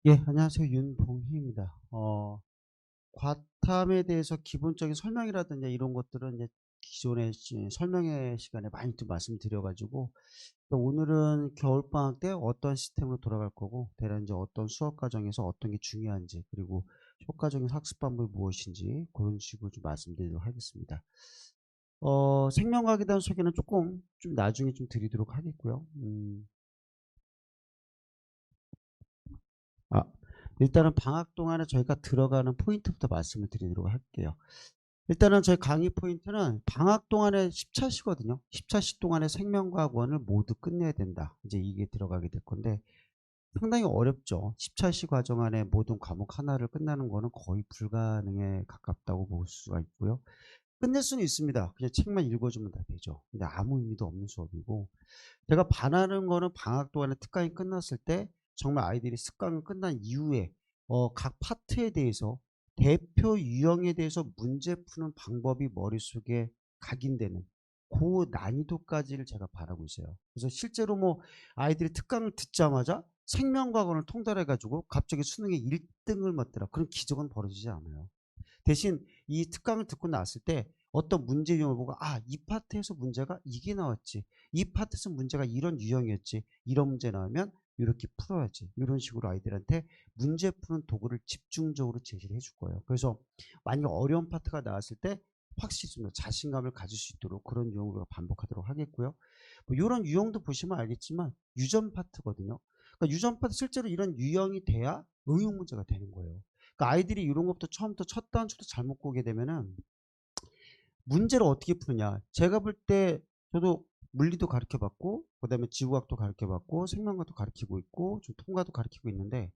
예, 안녕하세요. 윤봉희입니다. 과탐에 대해서 기본적인 설명이라든지 이런 것들은 이제 기존의 설명회 시간에 많이 또 말씀드려가지고, 오늘은 겨울방학 때 어떤 시스템으로 돌아갈 거고, 대략 이제 어떤 수업 과정에서 어떤 게 중요한지, 그리고 효과적인 학습 방법이 무엇인지, 그런 식으로 좀 말씀드리도록 하겠습니다. 생명과학에 대한 소개는 조금 좀 나중에 좀 드리도록 하겠고요. 아, 일단은 방학 동안에 저희가 들어가는 포인트부터 말씀을 드리도록 할게요. 일단은 저희 강의 포인트는 방학 동안에 10차시거든요. 10차시 동안에 생명과학원을 모두 끝내야 된다. 이제 이게 들어가게 될 건데 상당히 어렵죠. 10차시 과정 안에 모든 과목 하나를 끝나는 거는 거의 불가능에 가깝다고 볼 수가 있고요. 끝낼 수는 있습니다. 그냥 책만 읽어주면 다 되죠. 근데 아무 의미도 없는 수업이고, 제가 반하는 거는 방학 동안에 특강이 끝났을 때 정말 아이들이 특강이 끝난 이후에 각 파트에 대해서 대표 유형에 대해서 문제 푸는 방법이 머릿속에 각인되는 그 난이도까지를 제가 바라고 있어요. 그래서 실제로 뭐 아이들이 특강을 듣자마자 생명과학원을 통달해 가지고 갑자기 수능에 1등을 맞더라, 그런 기적은 벌어지지 않아요. 대신 이 특강을 듣고 났을 때 어떤 문제 유형을 보고, 이 파트에서 문제가 이게 나왔지, 이 파트에서 문제가 이런 유형이었지, 이런 문제 나오면 이렇게 풀어야지, 이런 식으로 아이들한테 문제 푸는 도구를 집중적으로 제시를 해줄 거예요. 그래서 만약에 어려운 파트가 나왔을 때 확실히 좀 자신감을 가질 수 있도록 그런 유형으로 반복하도록 하겠고요. 뭐 이런 유형도 보시면 알겠지만 유전 파트거든요. 그러니까 유전 파트 실제로 이런 유형이 돼야 응용 문제가 되는 거예요. 그러니까 아이들이 이런 것부터 처음부터 첫 단추도 잘못 보게 되면은 문제를 어떻게 푸느냐. 제가 볼 때 저도 물리도 가르쳐 봤고, 그다음에 지구학도 가르쳐 봤고, 생명과도 가르치고 있고, 좀 통과도 가르치고 있는데,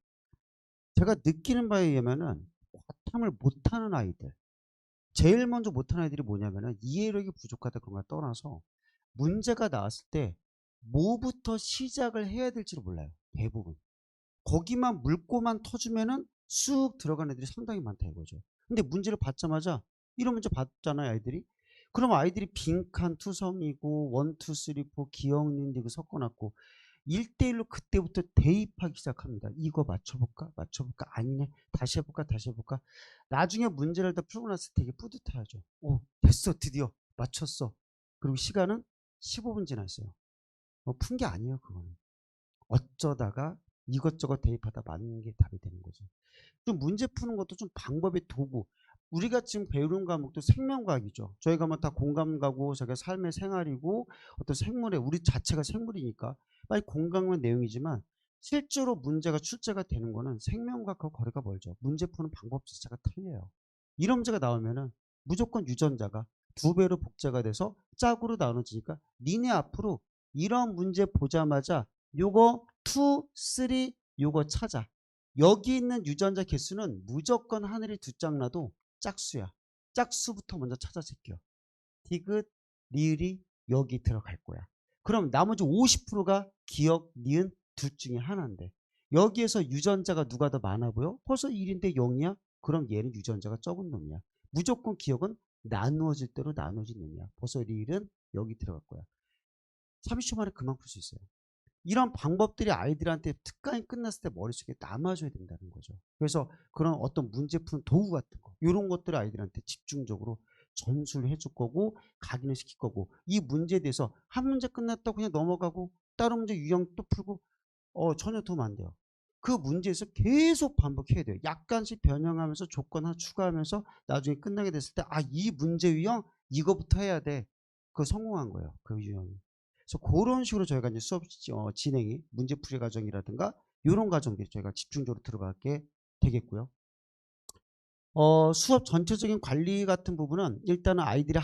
제가 느끼는 바에 의하면은 과탐을 못하는 아이들, 제일 먼저 못하는 아이들이 뭐냐면은 이해력이 부족하다 그런 걸 떠나서 문제가 나왔을 때 뭐부터 시작을 해야 될지를 몰라요. 대부분. 거기만 물고만 터주면은 쑥 들어간 애들이 상당히 많다 이거죠. 근데 문제를 받자마자 이런 문제 받잖아요, 아이들이. 그럼 아이들이 빈칸 투성이고 원투 쓰리 포 기억 닌디고 섞어놨고 1대1로 그때부터 대입하기 시작합니다. 이거 맞춰볼까? 맞춰볼까? 아니네. 다시 해볼까? 다시 해볼까? 나중에 문제를 다 풀고 났을 때 되게 뿌듯해하죠. 오, 됐어. 드디어 맞췄어. 그리고 시간은 15분 지났어요. 푼 게 아니에요, 그거는. 어쩌다가 이것저것 대입하다 맞는 게 답이 되는 거죠. 좀 문제 푸는 것도 좀 방법의 도구. 우리가 지금 배우는 과목도 생명과학이죠. 저희가 뭐 다 공감가고 저게 삶의 생활이고 어떤 생물의 우리 자체가 생물이니까 빨리 공감한 내용이지만 실제로 문제가 출제가 되는 거는 생명과학하고 거리가 멀죠. 문제 푸는 방법 자체가 틀려요. 이런 문제가 나오면은 무조건 유전자가 두 배로 복제가 돼서 짝으로 나눠지니까 니네 앞으로 이런 문제 보자마자 요거 2, 3 요거 찾아. 여기 있는 유전자 개수는 무조건 하늘이 두 짝 나도 짝수야. 짝수부터 먼저 찾아 제껴. 디귿, 리을이 여기 들어갈 거야. 그럼 나머지 50%가 기억, 니은 둘 중에 하나인데 여기에서 유전자가 누가 더 많아 보여? 벌써 1인데 0이야? 그럼 얘는 유전자가 적은 놈이야. 무조건 기억은 나누어질 대로 나누어진 놈이야. 벌써 리을은 여기 들어갈 거야. 30초 만에 그만 풀 수 있어요. 이런 방법들이 아이들한테 특강이 끝났을 때 머릿속에 남아줘야 된다는 거죠. 그래서 그런 어떤 문제 푸는 도구 같은 거, 이런 것들을 아이들한테 집중적으로 전수를 해줄 거고 각인을 시킬 거고, 이 문제에 대해서 한 문제 끝났다고 그냥 넘어가고 다른 문제 유형 또 풀고 전혀 도움 안 돼요. 그 문제에서 계속 반복해야 돼요. 약간씩 변형하면서 조건 하나 추가하면서 나중에 끝나게 됐을 때 이 문제 유형 이거부터 해야 돼. 그거 성공한 거예요. 그 유형이. 그래서 그런 식으로 저희가 이제 수업 진행이 문제풀이 과정이라든가 이런 과정들이 저희가 집중적으로 들어가게 되겠고요. 수업 전체적인 관리 같은 부분은 일단은 아이들이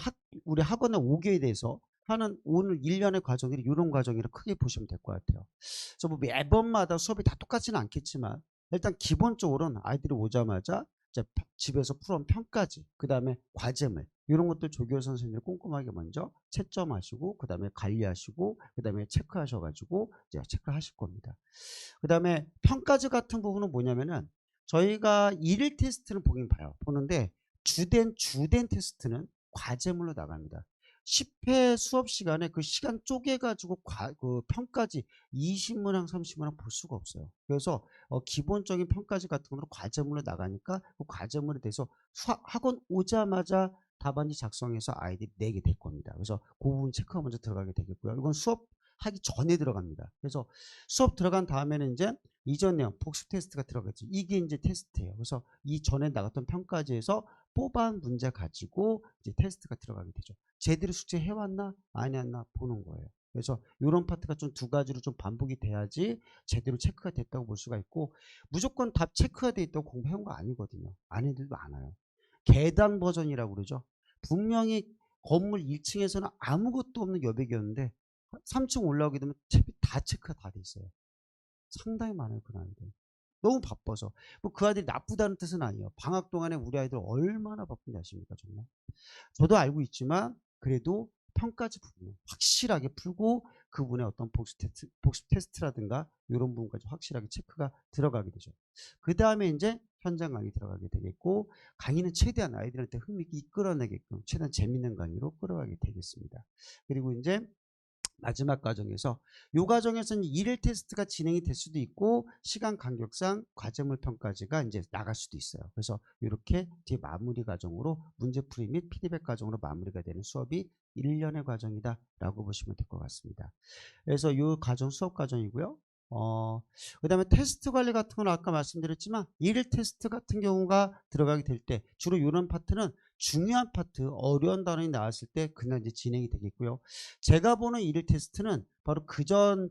우리 학원에 오게 돼서 하는 오늘 1년의 과정이 이런 과정이라 크게 보시면 될 것 같아요. 그래서 뭐 매번마다 수업이 다 똑같지는 않겠지만 일단 기본적으로는 아이들이 오자마자 이제 집에서 풀어온 평가지, 그 다음에 과제물 이런 것들 조교 선생님들 꼼꼼하게 먼저 채점하시고 그 다음에 관리하시고 그 다음에 체크하셔가지고 이제 체크하실 겁니다. 그 다음에 평가지 같은 부분은 뭐냐면은 저희가 일일 테스트는 보긴 봐요. 보는데 주된 테스트는 과제물로 나갑니다. 10회 수업 시간에 그 시간 쪼개가지고 그 평가지 20문항, 30문항 볼 수가 없어요. 그래서 기본적인 평가지 같은 거로 과제물로 나가니까 그 과제물에 대해서 학원 오자마자 답안지 작성해서 아이들이 내게 될 겁니다. 그래서 그 부분 체크가 먼저 들어가게 되겠고요. 이건 수업 하기 전에 들어갑니다. 그래서 수업 들어간 다음에는 이제 이전 내용 복습 테스트가 들어가죠. 이게 이제 테스트예요. 그래서 이 전에 나갔던 평가지에서 뽑아온 문제 가지고 이제 테스트가 들어가게 되죠. 제대로 숙제 해왔나 안 해왔나 보는 거예요. 그래서 이런 파트가 좀 두 가지로 좀 반복이 돼야지 제대로 체크가 됐다고 볼 수가 있고, 무조건 답 체크가 돼 있다고 공부해온 거 아니거든요. 아는 애들도 많아요. 계단 버전이라고 그러죠. 분명히 건물 1층에서는 아무것도 없는 여백이었는데 3층 올라오게 되면 다 체크가 다 돼 있어요. 상당히 많아요, 그 아이들. 너무 바빠서. 뭐 그 아이들이 나쁘다는 뜻은 아니에요. 방학 동안에 우리 아이들 얼마나 바쁜지 아십니까, 정말. 저도 알고 있지만 그래도 평가지 부분은 확실하게 풀고 그분의 어떤 복습 테스트라든가 이런 부분까지 확실하게 체크가 들어가게 되죠. 그 다음에 이제 현장 강의 들어가게 되겠고, 강의는 최대한 아이들한테 흥미있게 이끌어내게끔 최대한 재밌는 강의로 끌어가게 되겠습니다. 그리고 이제 마지막 과정에서, 이 과정에서는 일일 테스트가 진행이 될 수도 있고 시간 간격상 과제물 평가지가 이제 나갈 수도 있어요. 그래서 이렇게 뒤에 마무리 과정으로 문제풀이 및 피드백 과정으로 마무리가 되는 수업이 1년의 과정이다 라고 보시면 될 것 같습니다. 그래서 이 과정 수업 과정이고요. 그 다음에 테스트 관리 같은 건 아까 말씀드렸지만 일일 테스트 같은 경우가 들어가게 될 때 주로 이런 파트는 중요한 파트, 어려운 단원이 나왔을 때 그날 이제 진행이 되겠고요. 제가 보는 일일 테스트는 바로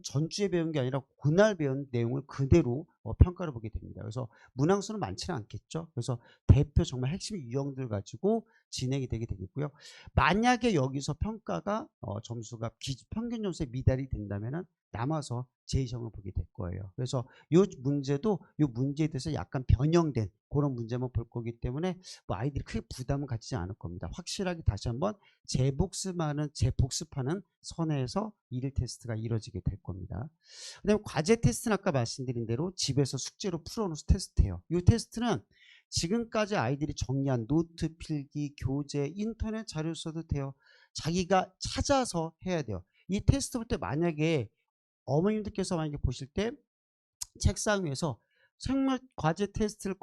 전주에 배운 게 아니라 그날 배운 내용을 그대로 평가를 보게 됩니다. 그래서 문항수는 많지는 않겠죠. 그래서 대표 정말 핵심 유형들 가지고 진행이 되게 되겠고요. 만약에 여기서 평가가 점수가 평균 점수에 미달이 된다면은 남아서 제2시험을 보게 될 거예요. 그래서 이 문제도 이 문제에 대해서 약간 변형된 그런 문제만 볼 거기 때문에 뭐 아이들이 크게 부담은 갖지 않을 겁니다. 확실하게 다시 한번 재복습하는 선에서 일일 테스트가 이루어지게 될 겁니다. 그다음에 과제 테스트는 아까 말씀드린 대로 집에서 숙제로 풀어놓은 테스트예요. 이 테스트는 지금까지 아이들이 정리한 노트, 필기, 교재, 인터넷 자료 써도 돼요. 자기가 찾아서 해야 돼요. 이 테스트 볼 때 만약에 어머님들께서 만약에 보실 때 책상 위에서 생물 과제 테스트를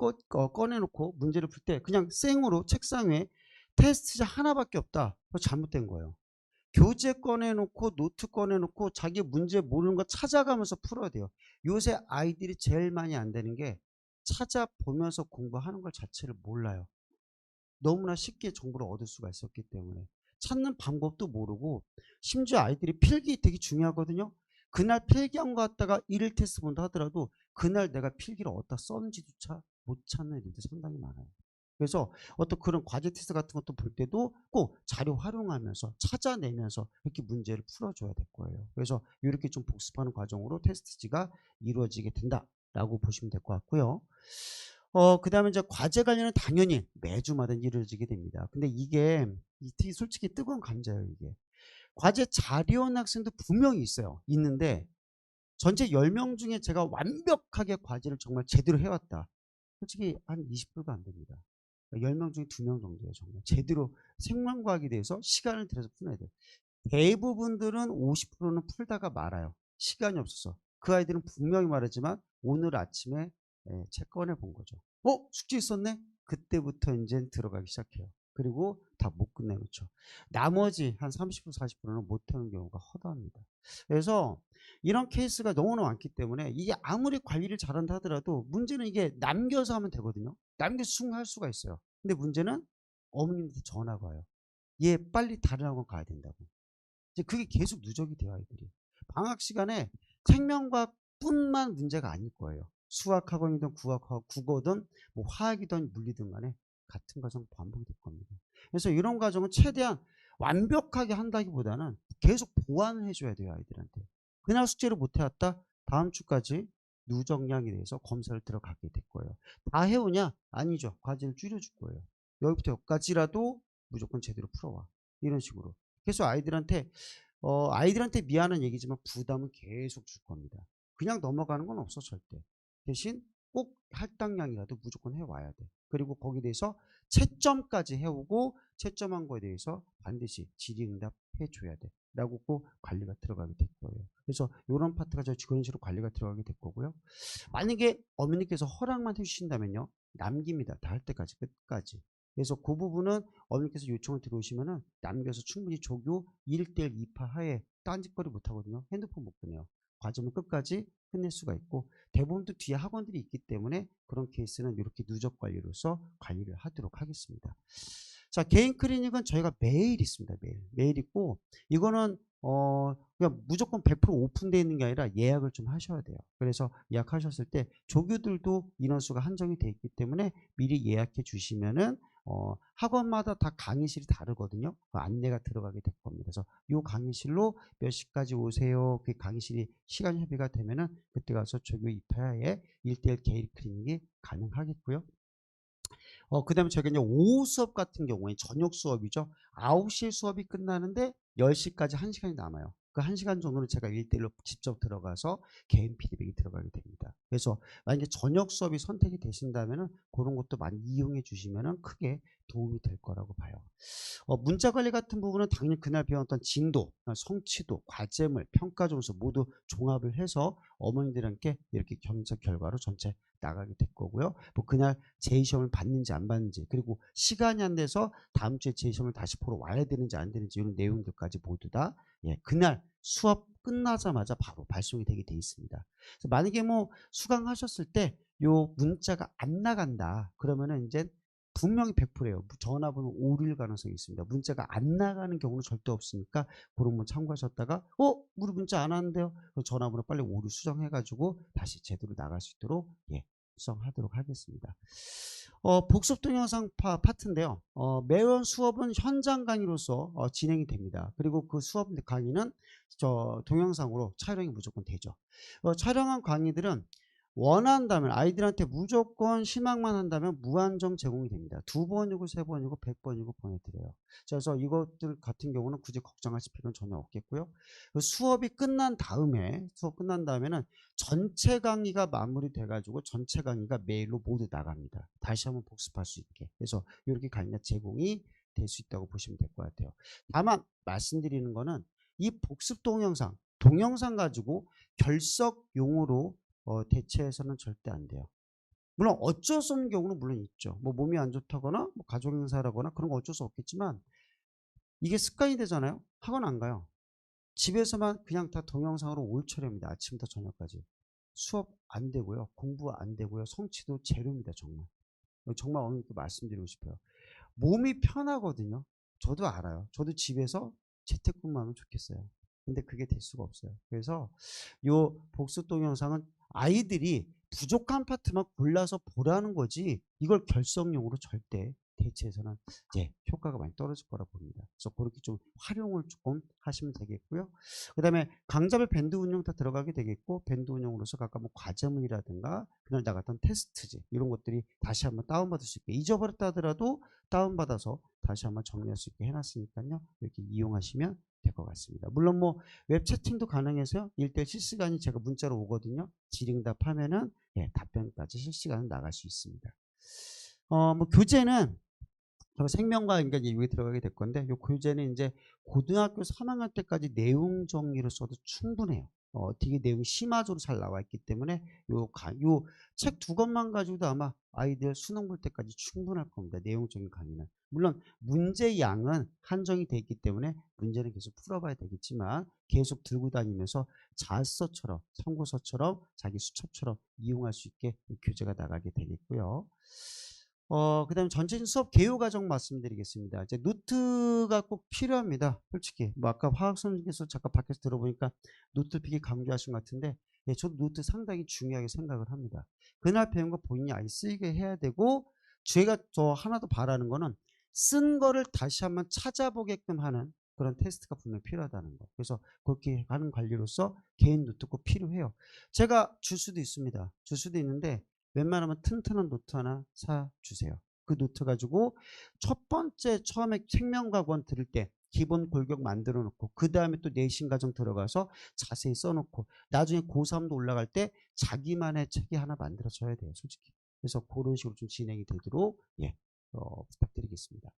꺼내놓고 문제를 풀 때 그냥 생으로 책상 위에 테스트자 하나밖에 없다. 그거 잘못된 거예요. 교재 꺼내놓고 노트 꺼내놓고 자기 문제 모르는 거 찾아가면서 풀어야 돼요. 요새 아이들이 제일 많이 안 되는 게 찾아보면서 공부하는 걸 자체를 몰라요. 너무나 쉽게 정보를 얻을 수가 있었기 때문에 찾는 방법도 모르고, 심지어 아이들이 필기 되게 중요하거든요. 그날 필기한 거 갖다가 일일 테스트 본다 하더라도 그날 내가 필기를 어디다 썼는지조차 못 찾는 애들도 상당히 많아요. 그래서 어떤 그런 과제 테스트 같은 것도 볼 때도 꼭 자료 활용하면서 찾아내면서 이렇게 문제를 풀어줘야 될 거예요. 그래서 이렇게 좀 복습하는 과정으로 테스트지가 이루어지게 된다라고 보시면 될 것 같고요. 그 다음에 이제 과제 관련은 당연히 매주마다 이루어지게 됩니다. 근데 이게 솔직히 뜨거운 감자예요, 이게. 과제 자료온 학생도 분명히 있어요. 있는데 전체 10명 중에 제가 완벽하게 과제를 정말 제대로 해왔다. 솔직히 한 20%가 안 됩니다. 10명 중에 2명 정도예요. 정말 제대로 생명과학에 대해서 시간을 들여서 푸는 애들. 대부분들은 50%는 풀다가 말아요. 시간이 없어서. 그 아이들은 분명히 말하지만 오늘 아침에 책 꺼내 본 거죠. 숙제 있었네? 그때부터 이제 들어가기 시작해요. 그리고 다 못 끝내놓죠. 나머지 한 30% 40%는 못하는 경우가 허다합니다. 그래서 이런 케이스가 너무나 많기 때문에 이게 아무리 관리를 잘한다 하더라도 문제는 이게 남겨서 하면 되거든요. 남겨서 할 수가 있어요. 근데 문제는 어머님한테 전화가 와요. 얘 빨리 다른 학원 가야 된다고. 이제 그게 계속 누적이 돼요, 아이들이. 방학 시간에 생명과학뿐만 문제가 아닐 거예요. 수학학원이든 국어든 뭐 화학이든 물리든 간에 같은 과정 반복이 될 겁니다. 그래서 이런 과정은 최대한 완벽하게 한다기보다는 계속 보완을 해줘야 돼요, 아이들한테. 그날 숙제를 못 해왔다? 다음 주까지 누적량에 대해서 검사를 들어가게 될 거예요. 다 해오냐? 아니죠. 과제를 줄여줄 거예요. 여기부터 여기까지라도 무조건 제대로 풀어와. 이런 식으로. 그래서 아이들한테 미안한 얘기지만 부담은 계속 줄 겁니다. 그냥 넘어가는 건 없어, 절대. 대신 꼭 할당량이라도 무조건 해와야 돼. 그리고 거기에 대해서 채점까지 해오고 채점한 거에 대해서 반드시 질의응답 해줘야 돼 라고 꼭 관리가 들어가게 될 거예요. 그래서 이런 파트가 그런 식으로 관리가 들어가게 될 거고요. 만약에 어머니께서 허락만 해주신다면요, 남깁니다. 다 할 때까지 끝까지. 그래서 그 부분은 어머니께서 요청을 들어오시면은 남겨서 충분히 조교 1대1 2파 하에 딴짓거리 못 하거든요. 핸드폰 못 보내요. 과정을 끝까지 끝낼 수가 있고, 대부분 또 뒤에 학원들이 있기 때문에 그런 케이스는 이렇게 누적 관리로서 관리를 하도록 하겠습니다. 자, 개인 클리닉은 저희가 매일 있습니다. 매일 있고, 이거는 그냥 무조건 100% 오픈되어 있는 게 아니라 예약을 좀 하셔야 돼요. 그래서 예약하셨을 때 조교들도 인원수가 한정이 되어 있기 때문에 미리 예약해 주시면은 학원마다 다 강의실이 다르거든요. 그 안내가 들어가게 될 겁니다. 그래서 이 강의실로 몇 시까지 오세요. 그 강의실이 시간 협의가 되면은 그때 가서 조교 입하에 1대1 개인 클리닉이 가능하겠고요. 그 다음에 저희가 이제 오후 수업 같은 경우에 저녁 수업이죠. 9시에 수업이 끝나는데 10시까지 1시간이 남아요. 그 1시간 정도는 제가 1대1로 직접 들어가서 개인 피드백이 들어가게 됩니다. 그래서 만약에 저녁 수업이 선택이 되신다면은 그런 것도 많이 이용해 주시면은 크게 도움이 될 거라고 봐요. 문자 관리 같은 부분은 당연히 그날 배웠던 진도, 성취도, 과제물, 평가 점수 모두 종합을 해서 어머니들께 이렇게 경적 결과로 전체 나가게 될 거고요. 뭐 그날 제시험을 받는지 안 받는지, 그리고 시간이 안 돼서 다음 주에 제시험을 다시 보러 와야 되는지 안 되는지 이런 내용들까지 모두 다 그날 수업 끝나자마자 바로 발송이 되게 돼 있습니다. 그래서 만약에 뭐 수강하셨을 때 요 문자가 안 나간다 그러면은 이제 분명히 100%예요. 전화번호 오류일 가능성이 있습니다. 문자가 안 나가는 경우는 절대 없으니까 그런 거 참고하셨다가 우리 문자 안 왔는데요. 그럼 전화번호 빨리 오류 수정해가지고 다시 제대로 나갈 수 있도록 수정하도록 하겠습니다. 복습 동영상 파트인데요. 매번 수업은 현장 강의로서 진행이 됩니다. 그리고 그 수업 강의는 동영상으로 촬영이 무조건 되죠. 촬영한 강의들은 원한다면 아이들한테 무조건 희망만 한다면 무한정 제공이 됩니다. 2번이고 3번이고 100번이고 보내드려요. 그래서 이것들 같은 경우는 굳이 걱정하실 필요는 전혀 없겠고요. 수업 끝난 다음에는 전체 강의가 마무리돼 가지고 전체 강의가 메일로 모두 나갑니다. 다시 한번 복습할 수 있게. 그래서 이렇게 강의가 제공이 될 수 있다고 보시면 될 것 같아요. 다만 말씀드리는 거는 이 복습 동영상 가지고 결석용으로 대체해서는 절대 안 돼요. 물론 어쩔 수 없는 경우는 물론 있죠. 뭐 몸이 안 좋다거나 뭐 가족 행사라거나 그런 거 어쩔 수 없겠지만 이게 습관이 되잖아요. 학원 안 가요. 집에서만 그냥 다 동영상으로 올 차례입니다. 아침부터 저녁까지. 수업 안 되고요. 공부 안 되고요. 성취도 제로입니다. 정말 어머니께 말씀드리고 싶어요. 몸이 편하거든요. 저도 알아요. 저도 집에서 재택근무하면 좋겠어요. 근데 그게 될 수가 없어요. 그래서 요 복습 동영상은 아이들이 부족한 파트만 골라서 보라는 거지 이걸 결석용으로 절대 대체해서는 효과가 많이 떨어질 거라 봅니다. 그래서 그렇게 좀 활용을 조금 하시면 되겠고요. 그 다음에 강좌별 밴드 운영 다 들어가게 되겠고, 밴드 운영으로서 각각 뭐 과제물이라든가 그날 나갔던 테스트지 이런 것들이 다시 한번 다운받을 수 있게, 잊어버렸다 하더라도 다운받아서 다시 한번 정리할 수 있게 해놨으니까요. 이렇게 이용하시면 될 것 같습니다. 물론 뭐 웹 채팅도 가능해서요. 1대1 실시간이 제가 문자로 오거든요. 질의응답 하면은 답변까지 실시간으로 나갈 수 있습니다. 뭐 교재는 생명과 인간 여기 들어가게 될 건데, 요 교재는 이제 고등학교 3학년 때까지 내용 정리를 써도 충분해요. 되게 내용이 심화적으로 잘 나와 있기 때문에 요 책 2권만 가지고도 아마 아이들 수능 볼 때까지 충분할 겁니다. 내용적인 강의는. 물론 문제 양은 한정이 돼 있기 때문에 문제는 계속 풀어봐야 되겠지만 계속 들고 다니면서 자서처럼, 참고서처럼, 자기 수첩처럼 이용할 수 있게 교재가 나가게 되겠고요. 그 다음에 전체적인 수업 개요 과정 말씀드리겠습니다. 이제 노트가 꼭 필요합니다. 솔직히. 뭐 아까 화학 선생님께서 잠깐 밖에서 들어보니까 노트 피기 강조하신 것 같은데, 저도 노트 상당히 중요하게 생각을 합니다. 그날 배운 거 본인이 아예 쓰게 해야 되고, 제가 저 하나 더 바라는 거는 쓴 거를 다시 한번 찾아보게끔 하는 그런 테스트가 분명히 필요하다는 거. 그래서 그렇게 하는 관리로서 개인 노트 꼭 필요해요. 제가 줄 수도 있습니다. 줄 수도 있는데 웬만하면 튼튼한 노트 하나 사주세요. 그 노트 가지고 첫 번째 처음에 생명과학원 들을 때 기본 골격 만들어 놓고, 그 다음에 또 내신 과정 들어가서 자세히 써놓고, 나중에 고3도 올라갈 때 자기만의 책이 하나 만들어져야 돼요. 솔직히. 그래서 그런 식으로 좀 진행이 되도록 부탁드리겠습니다.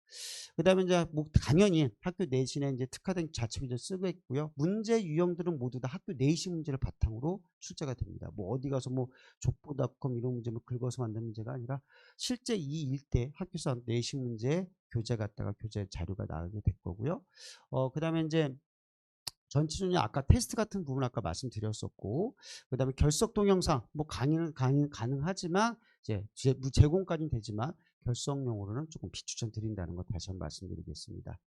그다음에 이제 뭐 당연히 학교 내신에 이제 특화된 자체비를 쓰고 있고요. 문제 유형들은 모두 다 학교 내신 문제를 바탕으로 출제가 됩니다. 뭐 어디 가서 뭐 족보닷컴 이런 문제 뭐 긁어서 만든 문제가 아니라 실제 이 일대 학교에서 내신 문제 교재 갖다가 교재 자료가 나오게 될 거고요. 그다음에 이제 전체적으로 아까 테스트 같은 부분 아까 말씀드렸었고, 그다음에 결석 동영상 뭐 강의는 가능하지만 이제 제공까지는 되지만 결석용으로는 조금 비추천 드린다는 거 다시 한번 말씀드리겠습니다.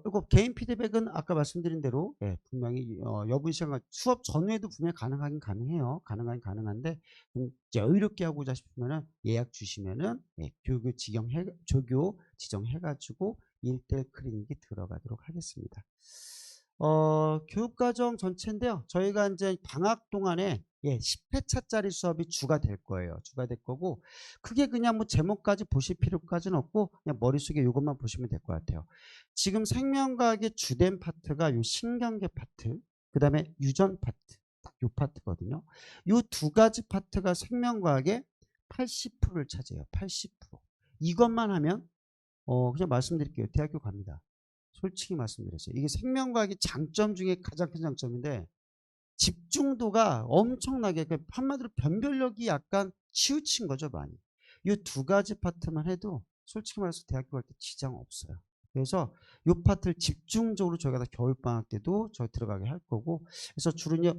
그리고 개인 피드백은 아까 말씀드린 대로 분명히 여분 시간 수업 전후에도 분명히 가능하긴 가능해요. 가능하긴 가능한데 좀 이제 여유롭게 하고자 싶으면은 예약 주시면은 조교 지정해가지고 1대1 클리닉이 들어가도록 하겠습니다. 교육과정 전체인데요. 저희가 이제 방학 동안에 10회차짜리 수업이 주가 될 거예요. 주가 될 거고, 크게 그냥 뭐 제목까지 보실 필요까지는 없고, 그냥 머릿속에 이것만 보시면 될 것 같아요. 지금 생명과학의 주된 파트가 요 신경계 파트, 그 다음에 유전 파트, 딱 요 파트거든요. 요 두 가지 파트가 생명과학의 80%를 차지해요. 80%. 이것만 하면, 그냥 말씀드릴게요. 대학교 갑니다. 솔직히 말씀드렸어요. 이게 생명과학의 장점 중에 가장 큰 장점인데 집중도가 엄청나게 한마디로 변별력이 약간 치우친 거죠. 많이. 이 두 가지 파트만 해도 솔직히 말해서 대학교 갈 때 지장 없어요. 그래서 이 파트를 집중적으로 저희가 다 겨울방학 때도 저희 들어가게 할 거고, 그래서 주로는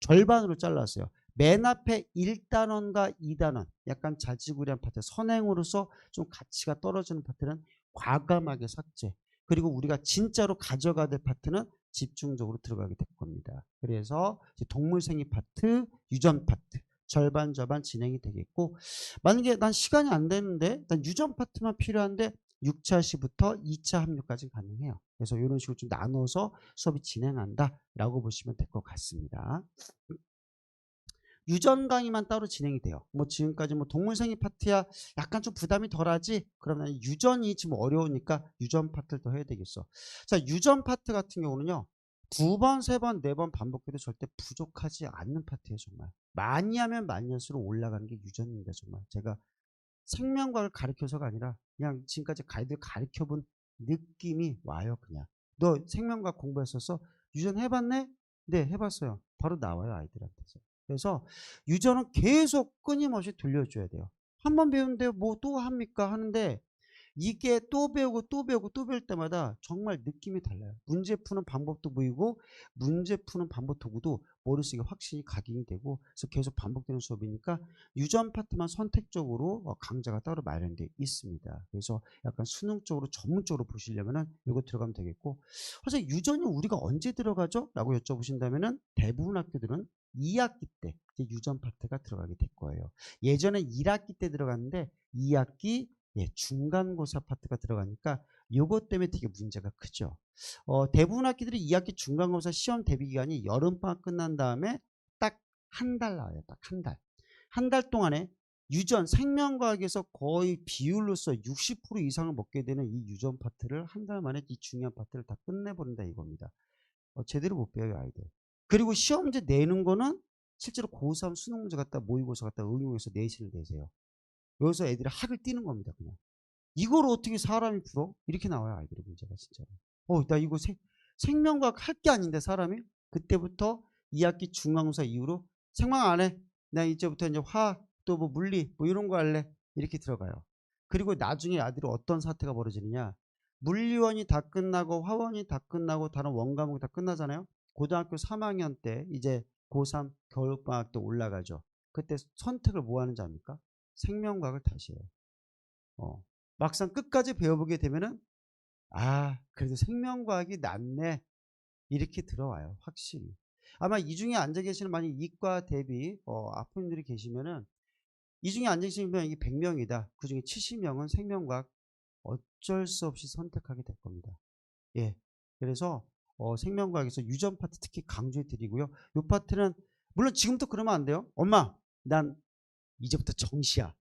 절반으로 잘랐어요. 맨 앞에 1단원과 2단원 약간 자지구레한 파트, 선행으로서 좀 가치가 떨어지는 파트는 과감하게 삭제, 그리고 우리가 진짜로 가져가야 될 파트는 집중적으로 들어가게 될 겁니다. 그래서 동물생리 파트, 유전 파트 절반 진행이 되겠고, 만약에 난 시간이 안 되는데 난 유전 파트만 필요한데 6차 시부터 2차 합류까지 가능해요. 그래서 이런 식으로 좀 나눠서 수업이 진행한다라고 보시면 될 것 같습니다. 유전 강의만 따로 진행이 돼요. 뭐 지금까지 뭐 동물생리 파트야 약간 좀 부담이 덜하지. 그러면 유전이 지금 어려우니까 유전 파트를 더 해야 되겠어. 자, 유전 파트 같은 경우는요. 2번, 3번, 4번 반복해도 절대 부족하지 않는 파트예요, 정말. 많이 하면 많이 할수록 올라가는 게 유전입니다, 정말. 제가 생명과를 가르쳐서가 아니라 그냥 지금까지 가이드 가르쳐본 느낌이 와요, 그냥. 너 생명과학 공부했었어? 유전 해봤네? 네, 해봤어요. 바로 나와요, 아이들한테서. 그래서 유전은 계속 끊임없이 돌려줘야 돼요. 한 번 배우는데 뭐 또 합니까? 하는데 이게 또 배우고 또 배우고 또 배울 때마다 정말 느낌이 달라요. 문제 푸는 방법도 보이고 문제 푸는 방법 도구도 머릿속에 확실히 각인이 되고, 그래서 계속 반복되는 수업이니까 유전 파트만 선택적으로 강좌가 따로 마련되어 있습니다. 그래서 약간 수능적으로 전문적으로 보시려면은 이거 들어가면 되겠고, 사실 유전이 우리가 언제 들어가죠? 라고 여쭤보신다면은 대부분 학교들은 2학기 때 이제 유전 파트가 들어가게 될 거예요. 예전에 1학기 때 들어갔는데 2학기 중간고사 파트가 들어가니까 요것 때문에 되게 문제가 크죠. 대부분 학기들이 2학기 중간고사 시험 대비 기간이 여름방학 끝난 다음에 딱 한 달 나와요. 딱 한 달. 한 달 동안에 유전, 생명과학에서 거의 비율로서 60% 이상을 먹게 되는 이 유전 파트를 한 달 만에 이 중요한 파트를 다 끝내버린다 이겁니다. 제대로 못 배워요, 아이들. 그리고 시험 문제 내는 거는 실제로 고3 수능 문제 갖다 모의고사 갖다 응용해서 내신을 내세요. 여기서 애들이 학을 띄는 겁니다, 그냥. 이걸 어떻게 사람이 풀어? 이렇게 나와요, 아이들의 문제가 진짜로. 나 이거 생명과학 할 게 아닌데 사람이? 그때부터 2학기 중간고사 이후로 생명 안 해. 나 이제부터 이제 또 뭐 물리 뭐 이런 거 할래. 이렇게 들어가요. 그리고 나중에 아들이 어떤 사태가 벌어지느냐. 물리원이 다 끝나고 화원이 다 끝나고 다른 원과목이 다 끝나잖아요. 고등학교 3학년 때 이제 고3 겨울방학 때 올라가죠. 그때 선택을 뭐 하는지 압니까? 생명과학을 다시 해요. 막상 끝까지 배워보게 되면은 그래도 생명과학이 낫네 이렇게 들어와요, 확실히. 아마 이 중에 앉아 계시는 만약 이과 대비 아프분들이 계시면은 이 중에 앉아 계시는 분이 100명이다. 그 중에 70명은 생명과학 어쩔 수 없이 선택하게 될 겁니다. 그래서 생명과학에서 유전 파트 특히 강조해 드리고요. 이 파트는 물론 지금부터 그러면 안 돼요. 엄마, 난 이제부터 정시야.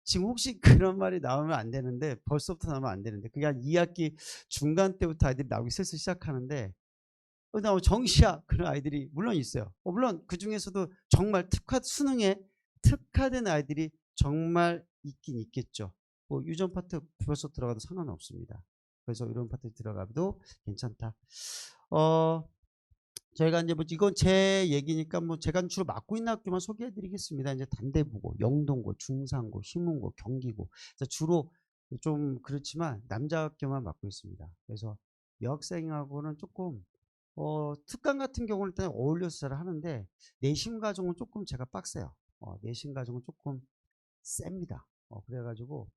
지금 혹시 그런 말이 나오면 안 되는데, 벌써부터 나오면 안 되는데, 그게 한 2학기 중간 때부터 아이들이 나오기 슬슬 시작하는데, 나 정시야 그런 아이들이 물론 있어요. 물론 그 중에서도 정말 수능에 특화된 아이들이 정말 있긴 있겠죠. 뭐 유전 파트 벌써 들어가도 상관은 없습니다. 그래서 이런 파트 들어가도 괜찮다. 저희가 이제 뭐 이건 제 얘기니까 뭐 제가 주로 맡고 있는 학교만 소개해 드리겠습니다. 이제 단대부고, 영동고, 중상고, 희문고, 경기고. 그래서 주로 좀 그렇지만 남자 학교만 맡고 있습니다. 그래서 여학생하고는 조금 특강 같은 경우는 일단 어울려서 잘 하는데 내신 과정은 조금 제가 빡세요. 내신 과정은 조금 셉니다. 그래가지고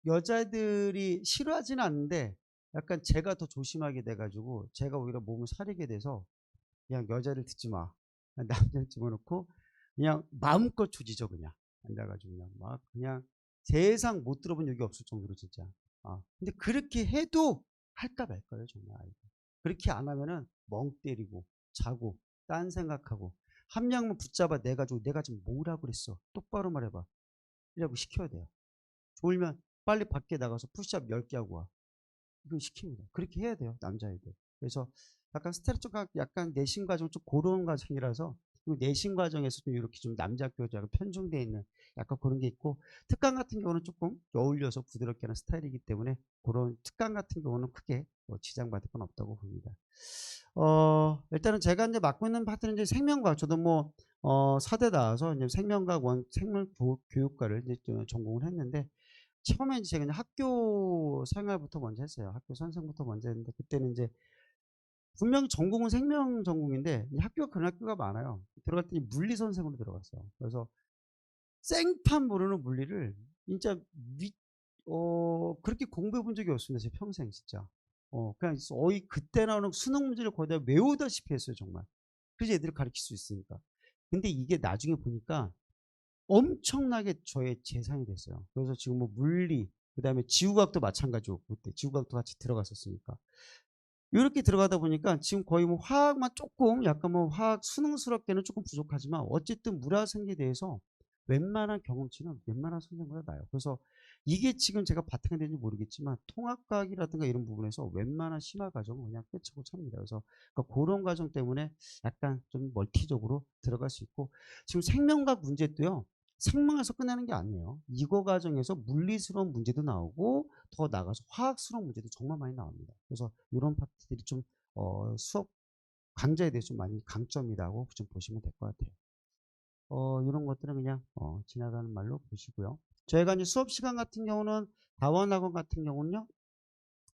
여자들이 싫어하지는 않는데 약간 제가 더 조심하게 돼가지고 제가 오히려 몸을 사리게 돼서 그냥 여자를 듣지 마. 그냥 남자를 집어넣고 그냥 마음껏 조지죠 그냥. 앉아가지고 그냥 막 그냥 세상 못 들어본 적이 없을 정도로 진짜. 근데 그렇게 해도 할까 말까요 정말. 그렇게 안 하면은 멍 때리고 자고 딴 생각하고 한 명만 붙잡아 내가지고 내가 지금 뭐라고 그랬어. 똑바로 말해봐. 이라고 시켜야 돼요. 졸면 빨리 밖에 나가서 푸시업 10개 하고 와. 이건 시킵니다. 그렇게 해야 돼요 남자애들. 그래서 약간 스트레스가 약간 내신 과정 좀 고런 과정이라서 내신 과정에서 좀 이렇게 좀 남자 학교가 약간 편중되어 있는 약간 그런 게 있고 특강 같은 경우는 조금 어울려서 부드럽게 하는 스타일이기 때문에 그런 특강 같은 경우는 크게 뭐 지장받을 건 없다고 봅니다. 일단은 제가 이제 맡고 있는 파트는 이제 생명과학 저도 뭐 사대 나와서 이제 생명과학 생명교육과를 이제 전공을 했는데 처음에 이제 제가 이제 학교 생활부터 먼저 했어요. 학교 선생부터 먼저 했는데 그때는 이제 분명히 전공은 생명 전공인데 학교가 그런 학교가 많아요. 들어갔더니 물리 선생으로 들어갔어요. 그래서 생판 모르는 물리를 진짜 그렇게 공부해 본 적이 없습니다. 제 평생 진짜. 그냥 거의 그때 나오는 수능 문제를 거의 다 외우다시피 했어요, 정말. 그래서 애들을 가르칠 수 있으니까. 근데 이게 나중에 보니까 엄청나게 저의 재산이 됐어요. 그래서 지금 뭐 물리, 그 다음에 지구과학도 마찬가지고, 그때 지구과학도 같이 들어갔었으니까. 이렇게 들어가다 보니까 지금 거의 뭐 화학만 조금 약간 뭐 화학 수능스럽게는 조금 부족하지만 어쨌든 물화생에 대해서 웬만한 경험치는 웬만한 선생님보다 나요. 그래서 이게 지금 제가 바탕이 되는지 모르겠지만 통합과학이라든가 이런 부분에서 웬만한 심화 과정은 그냥 끝이고 찹니다. 그래서 그러니까 그런 과정 때문에 약간 좀 멀티적으로 들어갈 수 있고 지금 생명과학 문제도요. 생명에서 끝나는 게 아니에요. 이거 과정에서 물리스러운 문제도 나오고 더 나가서 화학스러운 문제도 정말 많이 나옵니다. 그래서 이런 파트들이 좀 수업 강좌에 대해서 좀 많이 강점이라고 좀 보시면 될 것 같아요. 이런 것들은 그냥 지나가는 말로 보시고요. 저희가 이제 수업 시간 같은 경우는 다원학원 같은 경우는요.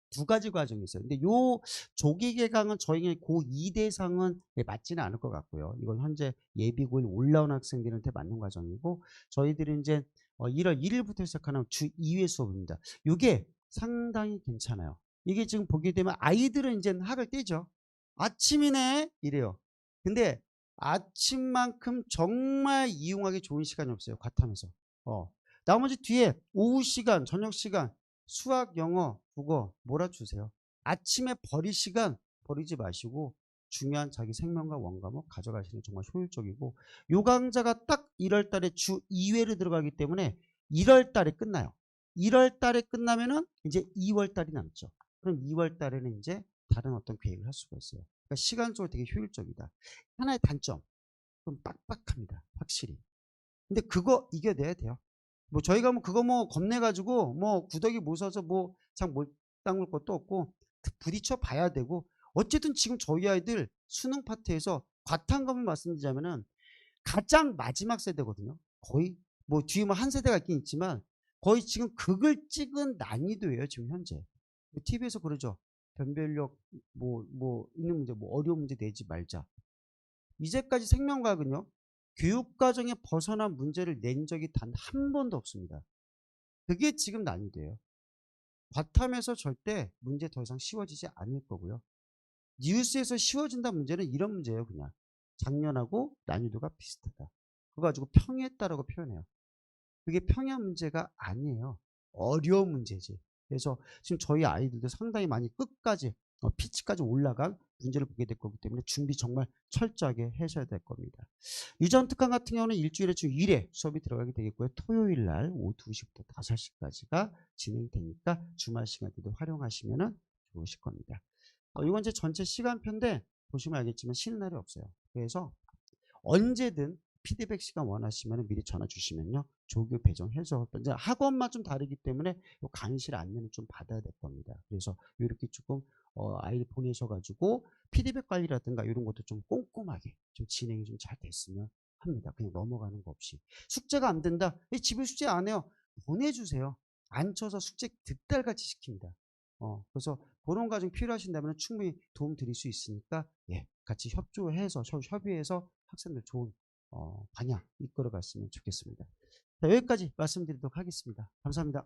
두 가지 과정이 있어요. 근데 요 조기 개강은 저희 고2 대상은 맞지는 않을 것 같고요. 이건 현재 예비 고1 올라온 학생들한테 맞는 과정이고 저희들이 이제 1월 1일부터 시작하는 주 2회 수업입니다. 이게 상당히 괜찮아요. 이게 지금 보게 되면 아이들은 이제 학을 떼죠. 아침이네 이래요. 근데 아침만큼 정말 이용하기 좋은 시간이 없어요. 과탐에서. 나머지 뒤에 오후 시간, 저녁 시간 수학, 영어, 국어 몰아주세요. 아침에 버릴 시간 버리지 마시고 중요한 자기 생명과 원과목 가져가시는 게 정말 효율적이고 요 강좌가 딱 1월 달에 주 2회로 들어가기 때문에 1월 달에 끝나요. 1월 달에 끝나면은 이제 2월 달이 남죠. 그럼 2월 달에는 이제 다른 어떤 계획을 할 수가 있어요. 그러니까 시간적으로 되게 효율적이다. 하나의 단점. 좀 빡빡합니다. 확실히. 근데 그거 이겨내야 돼요. 뭐 저희가 뭐 그거 뭐 겁내가지고 뭐 구더기 못 써서 뭐 장 못 담글 것도 없고 부딪혀 봐야 되고 어쨌든 지금 저희 아이들 수능 파트에서 과탐감을 말씀드리자면은 가장 마지막 세대거든요. 거의 뭐 뒤에 뭐 한 세대가 있긴 있지만 거의 지금 극을 찍은 난이도예요. 지금 현재. TV에서 그러죠. 변별력 뭐 있는 문제 뭐 어려운 문제 내지 말자. 이제까지 생명과학은요. 교육과정에 벗어난 문제를 낸 적이 단 한 번도 없습니다. 그게 지금 난이도예요. 과탐에서 절대 문제 더 이상 쉬워지지 않을 거고요. 뉴스에서 쉬워진다 문제는 이런 문제예요. 그냥 작년하고 난이도가 비슷하다. 그거 가지고 평이했다라고 표현해요. 그게 평이한 문제가 아니에요. 어려운 문제지. 그래서 지금 저희 아이들도 상당히 많이 끝까지 피치까지 올라간 문제를 보게 될 거기 때문에 준비 정말 철저하게 하셔야 될 겁니다. 유전 특강 같은 경우는 일주일에 주 1회 수업이 들어가게 되겠고요. 토요일 날 오후 2시부터 5시까지가 진행되니까 주말 시간대도 활용하시면 좋으실 겁니다. 이건 제 전체 시간표인데 보시면 알겠지만 쉬는 날이 없어요. 그래서 언제든 피드백 시간 원하시면 미리 전화 주시면요. 조교 배정해서 이제 학원만 좀 다르기 때문에 요 강의실 안내는 좀 받아야 될 겁니다. 그래서 이렇게 조금 아이를 보내셔가지고 피드백 관리라든가 이런 것도 좀 꼼꼼하게 좀 진행이 좀 잘 됐으면 합니다. 그냥 넘어가는 거 없이. 숙제가 안 된다. 집에 숙제 안 해요. 보내주세요. 앉혀서 숙제 득달같이 시킵니다. 그래서 그런 과정 필요하신다면 충분히 도움 드릴 수 있으니까 예, 같이 협조해서 협의해서 학생들 좋은 방향 이끌어 갔으면 좋겠습니다. 자, 여기까지 말씀드리도록 하겠습니다. 감사합니다.